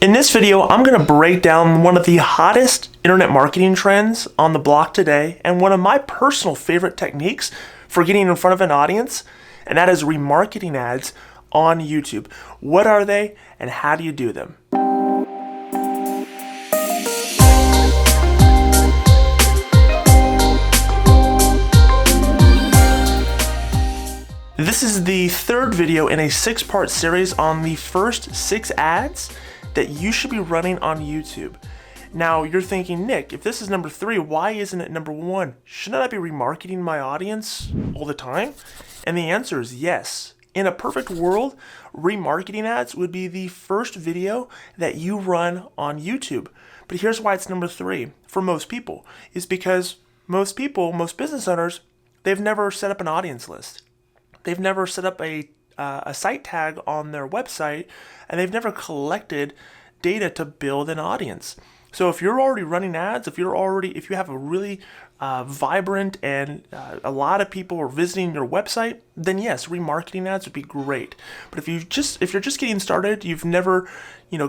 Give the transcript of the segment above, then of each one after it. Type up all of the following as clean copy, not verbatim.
In this video, I'm going to break down one of the hottest internet marketing trends on the block today and one of my personal favorite techniques for getting in front of an audience, and that is remarketing ads on YouTube. What are they and how do you do them? This is the third video in a 6-part series on the first 6 ads that you should be running on YouTube. Now you're thinking, Nick, if this is number 3, why isn't it number 1? Shouldn't I be remarketing my audience all the time? And the answer is yes. In a perfect world, remarketing ads would be the first video that you run on YouTube. But here's why it's number 3 for most people, is because most business owners, they've never set up an audience list. They've never set up a site tag on their website, and they've never collected data to build an audience. So if you're already running ads, if you have a really vibrant and a lot of people are visiting your website, then yes, remarketing ads would be great. But if you're just getting started, you've never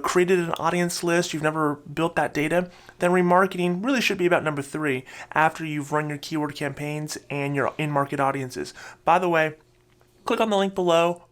created an audience list, you've never built that data, then remarketing really should be about number 3 after you've run your keyword campaigns and your in-market audiences. By the way, click on the link below.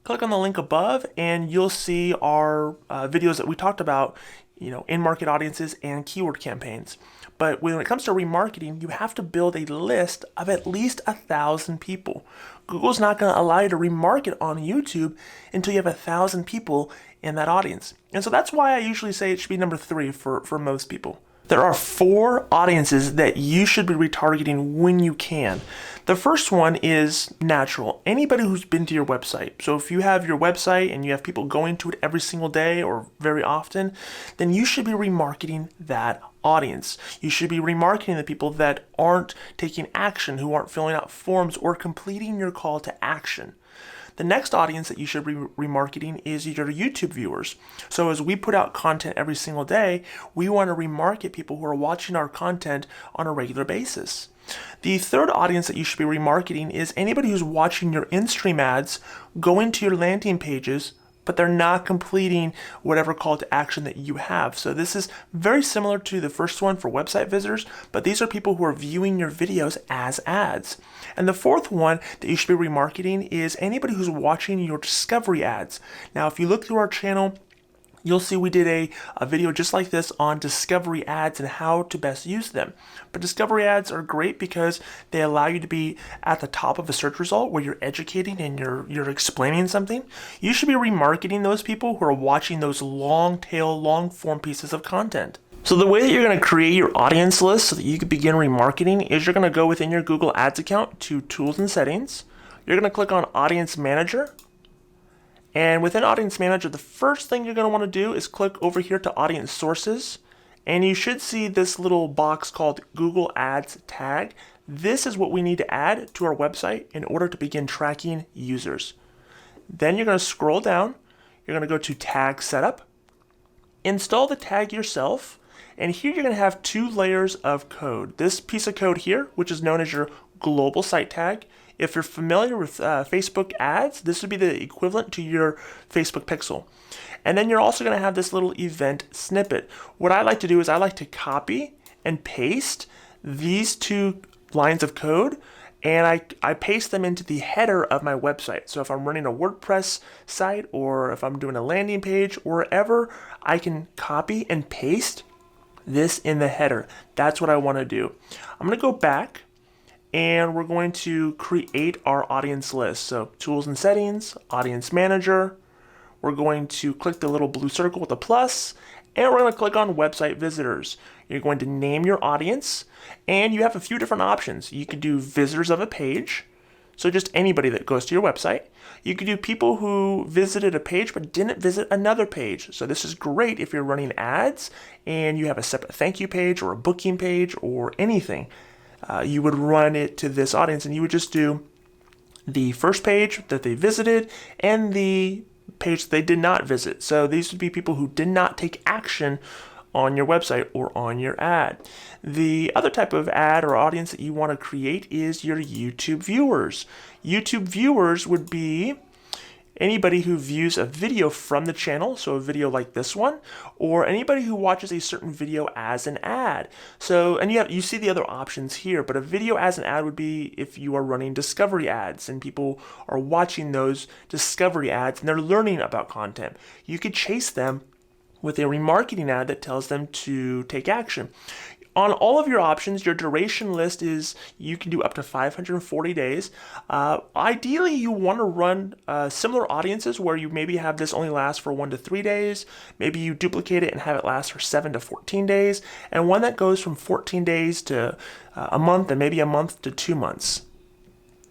Click on the link above and you'll see our videos that we talked about, in-market audiences and keyword campaigns. But when it comes to remarketing, you have to build a list of at least 1,000 people. Google's not going to allow you to remarket on YouTube until you have 1,000 people in that audience. And so that's why I usually say it should be number 3 for most people. There are 4 audiences that you should be retargeting when you can. The first one is natural. Anybody who's been to your website. So if you have your website and you have people going to it every single day or very often, then you should be remarketing that audience. You should be remarketing the people that aren't taking action, who aren't filling out forms or completing your call to action. The next audience that you should be remarketing is your YouTube viewers. So as we put out content every single day, we want to remarket people who are watching our content on a regular basis. The third audience that you should be remarketing is anybody who's watching your in-stream ads, going to your landing pages, but they're not completing whatever call to action that you have. So this is very similar to the first one for website visitors, but these are people who are viewing your videos as ads. And the fourth one that you should be remarketing is anybody who's watching your discovery ads. Now, if you look through our channel, you'll see we did a video just like this on discovery ads and how to best use them. But discovery ads are great because they allow you to be at the top of a search result where you're educating and you're explaining something. You should be remarketing those people who are watching those long tail, long form pieces of content. So the way that you're going to create your audience list so that you can begin remarketing is you're going to go within your Google Ads account to Tools and Settings. You're going to click on Audience Manager. And within Audience Manager, the first thing you're going to want to do is click over here to Audience Sources. And you should see this little box called Google Ads Tag. This is what we need to add to our website in order to begin tracking users. Then you're going to scroll down. You're going to go to Tag Setup. Install the tag yourself. And here you're going to have 2 layers of code. This piece of code here, which is known as your global site tag. If you're familiar with Facebook ads, this would be the equivalent to your Facebook pixel. And then you're also going to have this little event snippet. What I like to do is I like to copy and paste these 2 lines of code, and I paste them into the header of my website. So if I'm running a WordPress site or if I'm doing a landing page or wherever, I can copy and paste this in the header. That's what I want to do. I'm going to go back and we're going to create our audience list. So Tools and Settings, Audience Manager. We're going to click the little blue circle with a plus, and we're going to click on Website Visitors. You're going to name your audience, and you have a few different options. You could do visitors of a page, so just anybody that goes to your website. You could do people who visited a page but didn't visit another page. So this is great if you're running ads and you have a separate thank you page or a booking page or anything. You would run it to this audience and you would just do the first page that they visited and the page they did not visit. So these would be people who did not take action on your website or on your ad. The other type of ad or audience that you want to create is your YouTube viewers. YouTube viewers would be anybody who views a video from the channel, so a video like this one, or anybody who watches a certain video as an ad. So, and you see the other options here, but a video as an ad would be if you are running discovery ads and people are watching those discovery ads and they're learning about content. You could chase them with a remarketing ad that tells them to take action. On all of your options, your duration list is, you can do up to 540 days. Ideally, you want to run similar audiences where you maybe have this only last for 1 to 3 days. Maybe you duplicate it and have it last for 7 to 14 days. And one that goes from 14 days to a month and maybe a month to 2 months.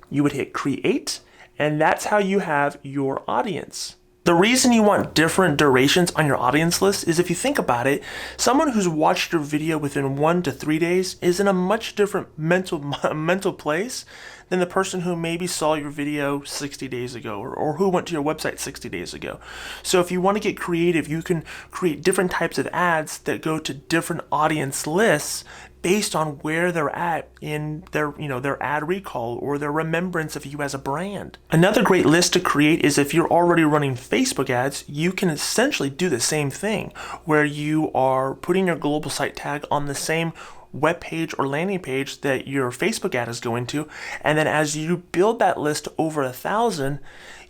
You would hit create, and that's how you have your audience. The reason you want different durations on your audience list is, if you think about it, someone who's watched your video within 1 to 3 days is in a much different mental place than the person who maybe saw your video 60 days ago or who went to your website 60 days ago. So if you want to get creative, you can create different types of ads that go to different audience lists based on where they're at in their, their ad recall or their remembrance of you as a brand. Another great list to create is if you're already running Facebook ads, you can essentially do the same thing where you are putting your global site tag on the same web page or landing page that your Facebook ad is going to, and then as you build that list over 1,000,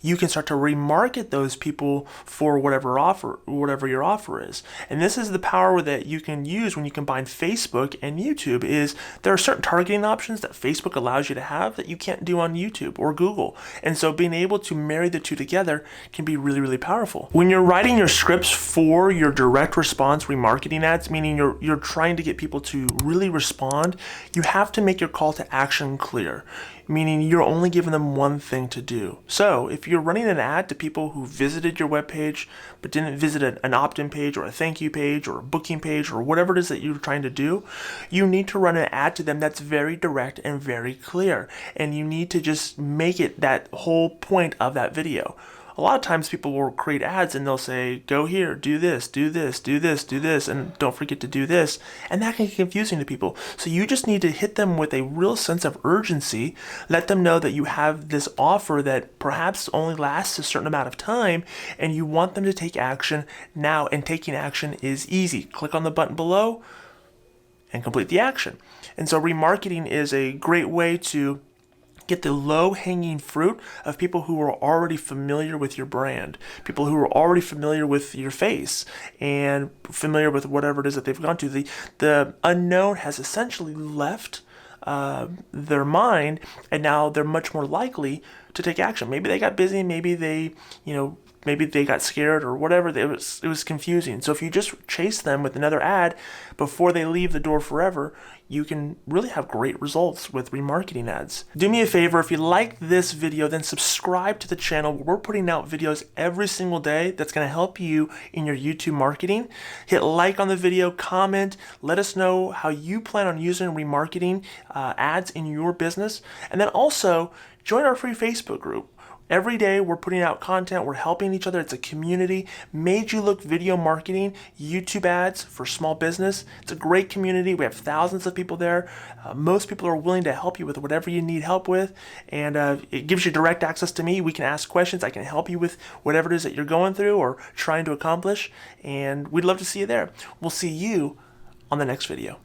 you can start to remarket those people for whatever your offer is. And this is the power that you can use when you combine Facebook and YouTube. Is there are certain targeting options that Facebook allows you to have that you can't do on YouTube or Google. And so being able to marry the two together can be really, really powerful. When you're writing your scripts for your direct response remarketing ads, meaning you're trying to get people to really respond, you have to make your call to action clear, meaning you're only giving them one thing to do. So if you're running an ad to people who visited your webpage but didn't visit an opt-in page or a thank you page or a booking page or whatever it is that you're trying to do, you need to run an ad to them that's very direct and very clear. And you need to just make it that whole point of that video. A lot of times people will create ads and they'll say, go here, do this, do this, do this, do this, and don't forget to do this. And that can get confusing to people. So you just need to hit them with a real sense of urgency, let them know that you have this offer that perhaps only lasts a certain amount of time, and you want them to take action now, and taking action is easy. Click on the button below and complete the action. And so remarketing is a great way to get the low-hanging fruit of people who are already familiar with your brand, people who are already familiar with your face and familiar with whatever it is that they've gone to. The unknown has essentially left their mind, and now they're much more likely to take action. Maybe they got busy, maybe they got scared or whatever. It was confusing. So if you just chase them with another ad before they leave the door forever, you can really have great results with remarketing ads. Do me a favor, if you like this video, then subscribe to the channel. We're putting out videos every single day that's going to help you in your YouTube marketing. Hit like on the video, comment, let us know how you plan on using remarketing ads in your business, and then also join our free Facebook group. Every day we're putting out content, we're helping each other. It's a community. Made You Look Video Marketing, YouTube ads for small business. It's a great community. We have thousands of people there. Most people are willing to help you with whatever you need help with, and it gives you direct access to me. We can ask questions. I can help you with whatever it is that you're going through or trying to accomplish, and we'd love to see you there. We'll see you on the next video.